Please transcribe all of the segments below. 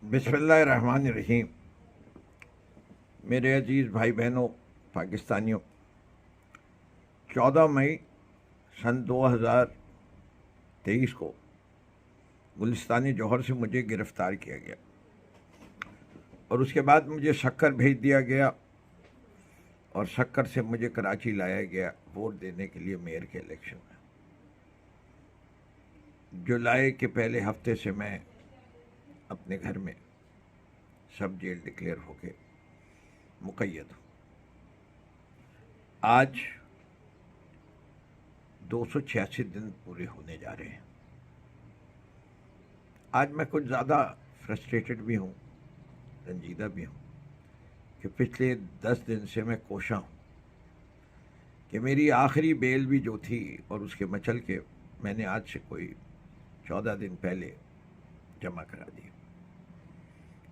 بسم اللہ الرحمن الرحیم۔ میرے عزیز بھائی بہنوں پاکستانیوں، 14 مئی سن 2023 کو گلستانی جوہر سے مجھے گرفتار کیا گیا اور اس کے بعد مجھے شکر بھیج دیا گیا اور شکر سے مجھے کراچی لایا گیا ووٹ دینے کے لیے میئر کے الیکشن میں۔ جولائی کے پہلے ہفتے سے میں اپنے گھر میں سب جیل ڈکلیئر ہو کے مقید ہوں۔ آج 286 دن پورے ہونے جا رہے ہیں۔ آج میں کچھ زیادہ فرسٹریٹڈ بھی ہوں، رنجیدہ بھی ہوں کہ پچھلے 10 دن سے میں کوشاں ہوں کہ میری آخری بیل بھی جو تھی اور اس کے مچل کے میں نے آج سے کوئی 14 دن پہلے جمع کرا دی۔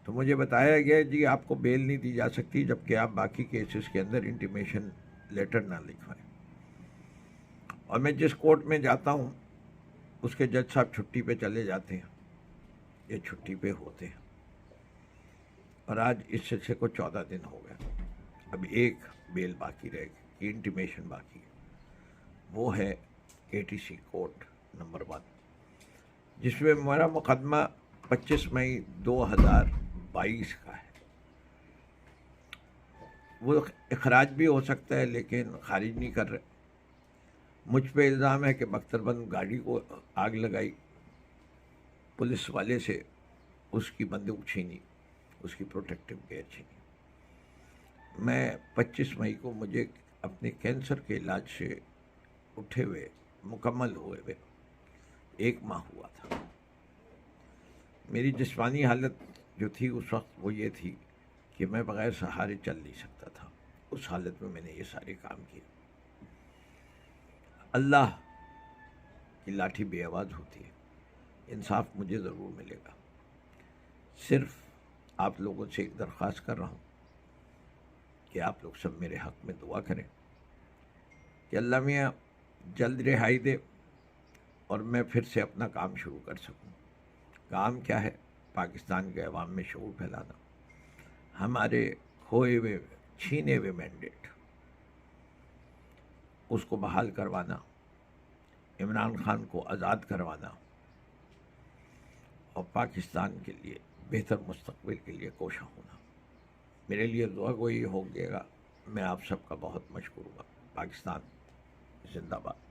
تو مجھے بتایا گیا جی آپ کو بیل نہیں دی جا سکتی جبکہ آپ باقی کیسز کے اندر انٹیمیشن لیٹر نہ لکھوائیں۔ اور میں جس کورٹ میں جاتا ہوں اس کے جج صاحب چھٹی پہ چلے جاتے ہیں، یہ چھٹی پہ ہوتے ہیں، اور آج اس سلسلے کو 14 دن ہو گئے۔ اب ایک بیل باقی رہ گئی، انٹیمیشن باقی ہے، وہ ہے ATC کورٹ نمبر 1، جس میں میرا مقدمہ 25 مئی 2022 کا ہے۔ وہ اخراج بھی ہو سکتا ہے لیکن خارج نہیں کر رہے۔ مجھ پہ الزام ہے کہ بختربند گاڑی کو آگ لگائی، پولیس والے سے اس کی بندوق چھینی، اس کی پروٹیکٹیو گیئر چھینی۔ میں 25 مئی کو مجھے اپنے کینسر کے علاج سے اٹھے ہوئے مکمل ہوئے 1 ماہ ہوا تھا۔ میری جسمانی حالت جو تھی اس وقت وہ یہ تھی کہ میں بغیر سہارے چل نہیں سکتا تھا۔ اس حالت میں میں نے یہ سارے کام کیے۔ اللہ کی لاٹھی بے آواز ہوتی ہے، انصاف مجھے ضرور ملے گا۔ صرف آپ لوگوں سے ایک درخواست کر رہا ہوں کہ آپ لوگ سب میرے حق میں دعا کریں کہ اللہ میاں جلد رہائی دے اور میں پھر سے اپنا کام شروع کر سکوں۔ کام کیا ہے؟ پاکستان کے عوام میں شعور پھیلانا، ہمارے کھوئے ہوئے چھینے ہوئے مینڈیٹ اس کو بحال کروانا، عمران خان کو آزاد کروانا اور پاکستان کے لیے بہتر مستقبل کے لیے کوشاں ہونا۔ میرے لیے دعا گوئی ہو گئے گا۔ میں آپ سب کا بہت مشکور ہوں۔ پاکستان زندہ باد۔